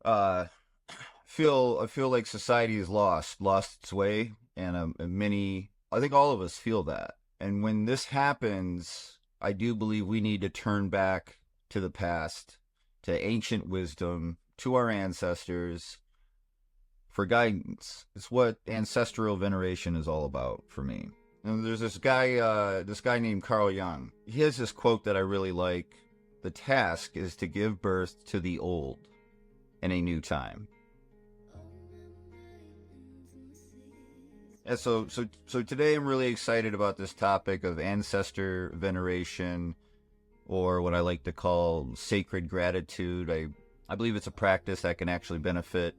Uh, I feel like society is lost its way, and many. I think all of us feel that. And when this happens, I do believe we need to turn back to the past, to ancient wisdom, to our ancestors for guidance. It's what ancestral veneration is all about for me. And there's this guy named Carl Jung. He has this quote that I really like. The task is to give birth to the old in a new time. And so today I'm really excited about this topic of ancestor veneration, or what I like to call sacred gratitude. I believe it's a practice that can actually benefit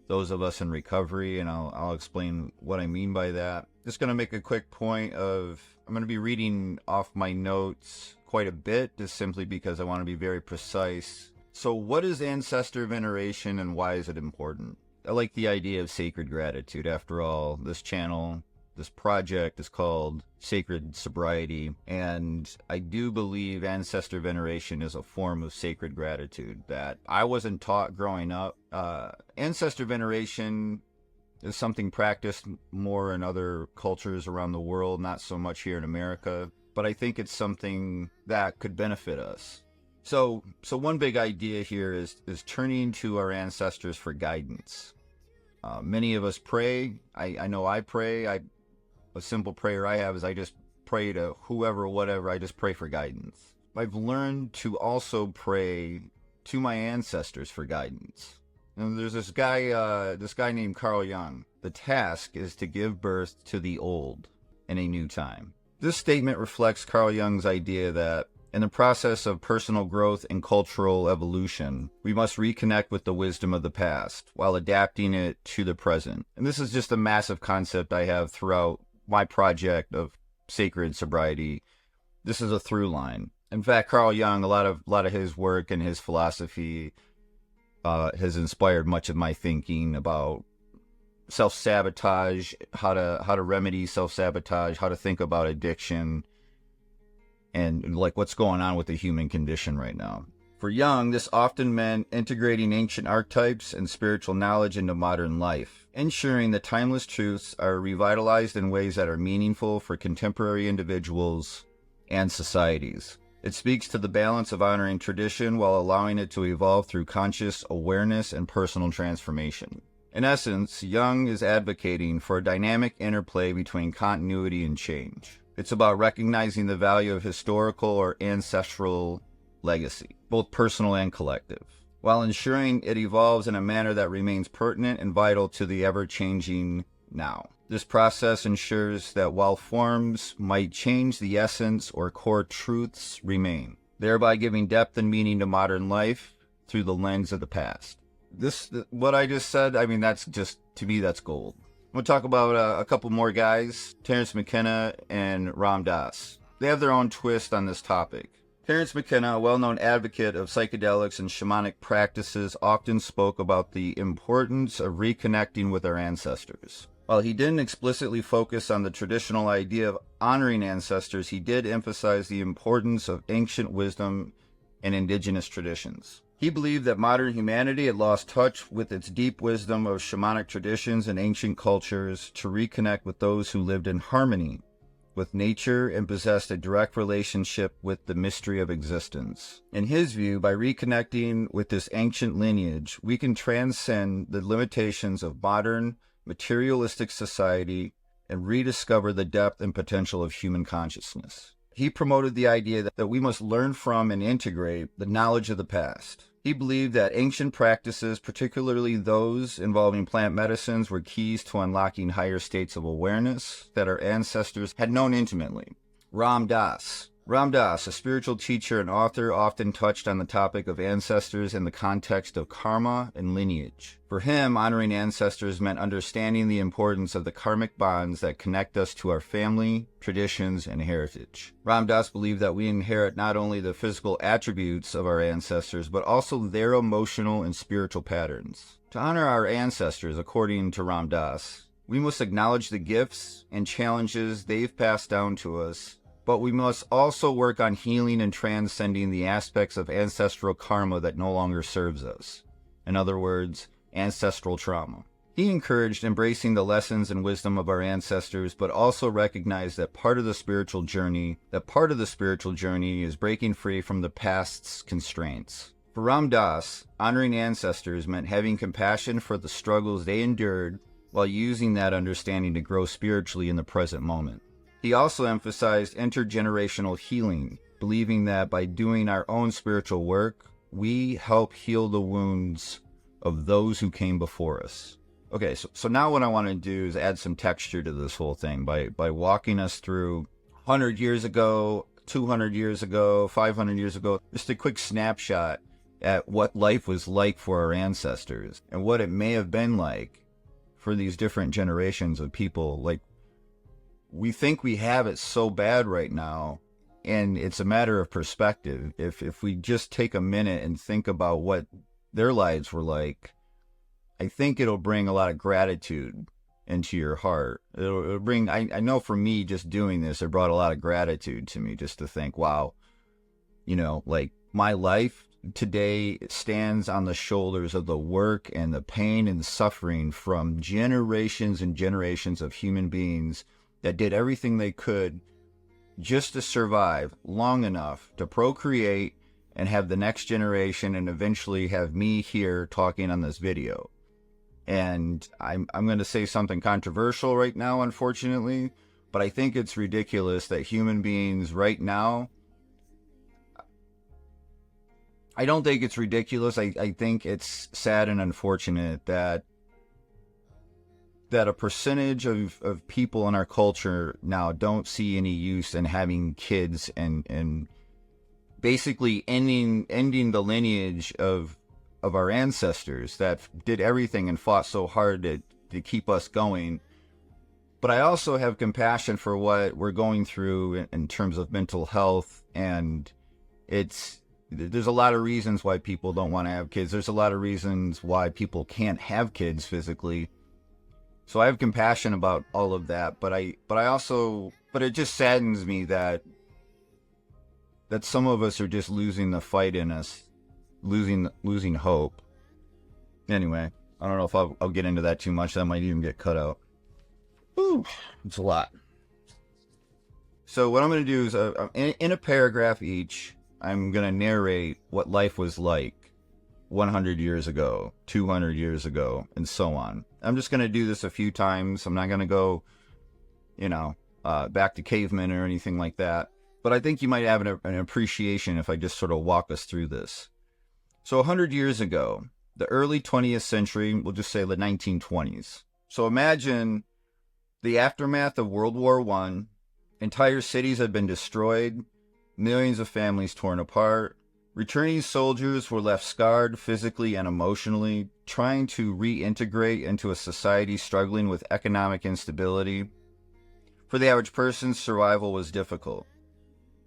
those of us in recovery, and I'll explain what I mean by that. Just going to make a quick point of, I'm going to be reading off my notes quite a bit, just simply because I want to be very precise. So what is ancestor veneration and why is it important? I like the idea of sacred gratitude. After all, this channel, this project is called Sacred Sobriety, and I do believe ancestor veneration is a form of sacred gratitude that I wasn't taught growing up. Ancestor veneration is something practiced more in other cultures around the world, not so much here in America, but I think it's something that could benefit us. So one big idea here is turning to our ancestors for guidance. Many of us pray. I know I pray. A simple prayer I have is I just pray to whoever, whatever. I just pray for guidance. I've learned to also pray to my ancestors for guidance. And there's this guy named Carl Jung. The task is to give birth to the old in a new time. This statement reflects Carl Jung's idea that in the process of personal growth and cultural evolution, we must reconnect with the wisdom of the past while adapting it to the present. And this is just a massive concept I have throughout my project of sacred sobriety. This is a through line. In fact, Carl Jung, a lot of his work and his philosophy has inspired much of my thinking about self-sabotage, how to remedy self-sabotage, how to think about addiction, and like what's going on with the human condition right now. For Jung, this often meant integrating ancient archetypes and spiritual knowledge into modern life, ensuring that timeless truths are revitalized in ways that are meaningful for contemporary individuals and societies. It speaks to the balance of honoring tradition while allowing it to evolve through conscious awareness and personal transformation. In essence, Jung is advocating for a dynamic interplay between continuity and change. It's about recognizing the value of historical or ancestral legacy, both personal and collective, while ensuring it evolves in a manner that remains pertinent and vital to the ever-changing now. This process ensures that while forms might change, the essence or core truths remain, thereby giving depth and meaning to modern life through the lens of the past. What I just said, I mean, that's just, to me, that's gold. I'm going to talk about a couple more guys, Terence McKenna and Ram Dass. They have their own twist on this topic. Terence McKenna, a well-known advocate of psychedelics and shamanic practices, often spoke about the importance of reconnecting with our ancestors. While he didn't explicitly focus on the traditional idea of honoring ancestors, he did emphasize the importance of ancient wisdom and indigenous traditions. He believed that modern humanity had lost touch with its deep wisdom of shamanic traditions and ancient cultures to reconnect with those who lived in harmony with nature and possessed a direct relationship with the mystery of existence. In his view, by reconnecting with this ancient lineage, we can transcend the limitations of modern, materialistic society and rediscover the depth and potential of human consciousness. He promoted the idea that we must learn from and integrate the knowledge of the past. He believed that ancient practices, particularly those involving plant medicines, were keys to unlocking higher states of awareness that our ancestors had known intimately. Ram Dass. Ram Dass, a spiritual teacher and author, often touched on the topic of ancestors in the context of karma and lineage. For him, honoring ancestors meant understanding the importance of the karmic bonds that connect us to our family, traditions, and heritage. Ram Dass believed that we inherit not only the physical attributes of our ancestors, but also their emotional and spiritual patterns. To honor our ancestors, according to Ram Dass, we must acknowledge the gifts and challenges they've passed down to us, but we must also work on healing and transcending the aspects of ancestral karma that no longer serves us. In other words, ancestral trauma. He encouraged embracing the lessons and wisdom of our ancestors, but also recognized that part of the spiritual journey is breaking free from the past's constraints. For Ram Dass, honoring ancestors meant having compassion for the struggles they endured while using that understanding to grow spiritually in the present moment. He also emphasized intergenerational healing, believing that by doing our own spiritual work, we help heal the wounds of those who came before us. Okay, so now what I want to do is add some texture to this whole thing by walking us through 100 years ago, 200 years ago, 500 years ago, just a quick snapshot at what life was like for our ancestors and what it may have been like for these different generations of people. Like, we think we have it so bad right now, and it's a matter of perspective. If we just take a minute and think about what their lives were like, I think it'll bring a lot of gratitude into your heart. It'll bring, I know for me, just doing this, it brought a lot of gratitude to me just to think, wow, you know, like my life today stands on the shoulders of the work and the pain and suffering from generations and generations of human beings that did everything they could just to survive long enough to procreate and have the next generation and eventually have me here talking on this video. And I'm going to say something controversial right now, unfortunately, but I think it's ridiculous that human beings right now, I don't think it's ridiculous. I think it's sad and unfortunate that a percentage of people in our culture now don't see any use in having kids and basically ending the lineage of our ancestors that did everything and fought so hard to keep us going. But I also have compassion for what we're going through in terms of mental health, and there's a lot of reasons why people don't want to have kids. There's a lot of reasons why people can't have kids physically. So I have compassion about all of that, but it just saddens me that some of us are just losing the fight in us, losing hope. Anyway, I don't know if I'll get into that too much. That might even get cut out. Ooh, it's a lot. So what I'm going to do is, in a paragraph each, I'm going to narrate what life was like 100 years ago, 200 years ago, and so on. I'm just going to do this a few times. I'm not going to go, back to cavemen or anything like that. But I think you might have an appreciation if I just sort of walk us through this. So 100 years ago, the early 20th century, we'll just say the 1920s. So imagine the aftermath of World War I. Entire cities had been destroyed, millions of families torn apart. Returning soldiers were left scarred physically and emotionally, trying to reintegrate into a society struggling with economic instability. For the average person, survival was difficult.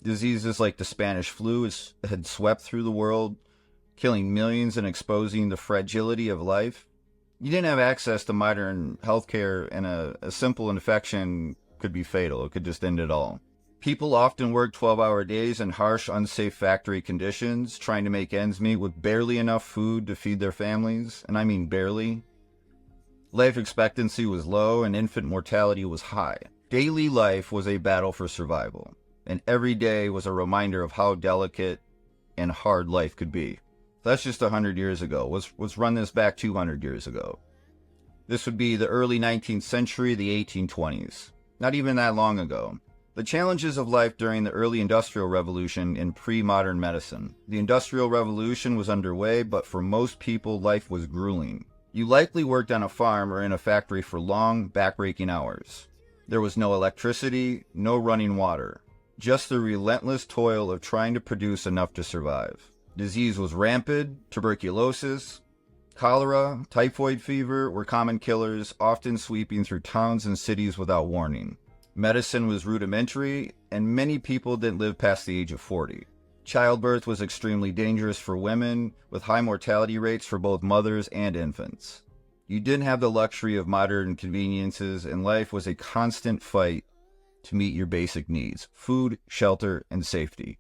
Diseases like the Spanish flu had swept through the world, killing millions and exposing the fragility of life. You didn't have access to modern healthcare, and a simple infection could be fatal. It could just end it all. People often worked 12-hour days in harsh, unsafe factory conditions, trying to make ends meet with barely enough food to feed their families, and I mean barely. Life expectancy was low and infant mortality was high. Daily life was a battle for survival, and every day was a reminder of how delicate and hard life could be. That's just 100 years ago. Let's run this back 200 years ago. This would be the early 19th century, the 1820s. Not even that long ago. The challenges of life during the early Industrial Revolution in pre-modern medicine. The Industrial Revolution was underway, but for most people, life was grueling. You likely worked on a farm or in a factory for long, back-breaking hours. There was no electricity, no running water. Just the relentless toil of trying to produce enough to survive. Disease was rampant. Tuberculosis, cholera, typhoid fever were common killers, often sweeping through towns and cities without warning. Medicine was rudimentary, and many people didn't live past the age of 40. Childbirth was extremely dangerous for women, with high mortality rates for both mothers and infants. You didn't have the luxury of modern conveniences, and life was a constant fight to meet your basic needs: food, shelter, and safety.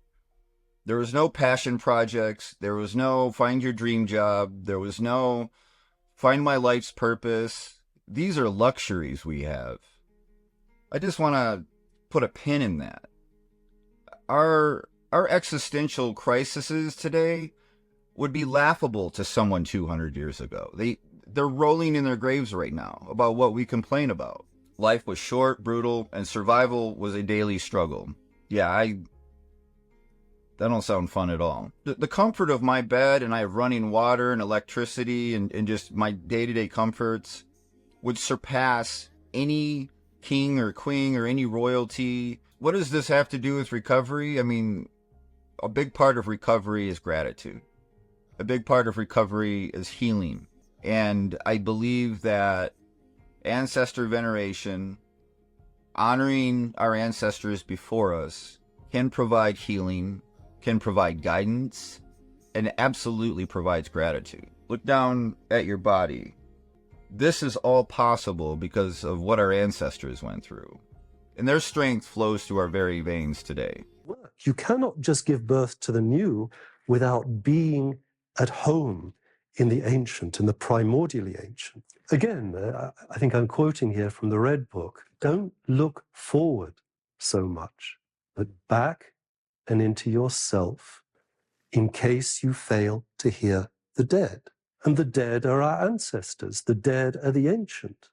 There was no passion projects. There was no find your dream job. There was no find my life's purpose. These are luxuries we have. I just want to put a pin in that. Our existential crises today would be laughable to someone 200 years ago. They're rolling in their graves right now about what we complain about. Life was short, brutal, and survival was a daily struggle. Yeah, that don't sound fun at all. The comfort of my bed, and I have running water and electricity and just my day-to-day comforts would surpass any king or queen or any royalty. What does this have to do with recovery? I mean, a big part of recovery is gratitude. A big part of recovery is healing. And I believe that ancestor veneration, honoring our ancestors before us, can provide healing, can provide guidance, and absolutely provides gratitude. Look down at your body. This is all possible because of what our ancestors went through. And their strength flows through our very veins today. You cannot just give birth to the new without being at home in the ancient, in the primordially ancient. Again, I think I'm quoting here from the Red Book. Don't look forward so much, but back and into yourself in case you fail to hear the dead. And the dead are our ancestors. The dead are the ancient.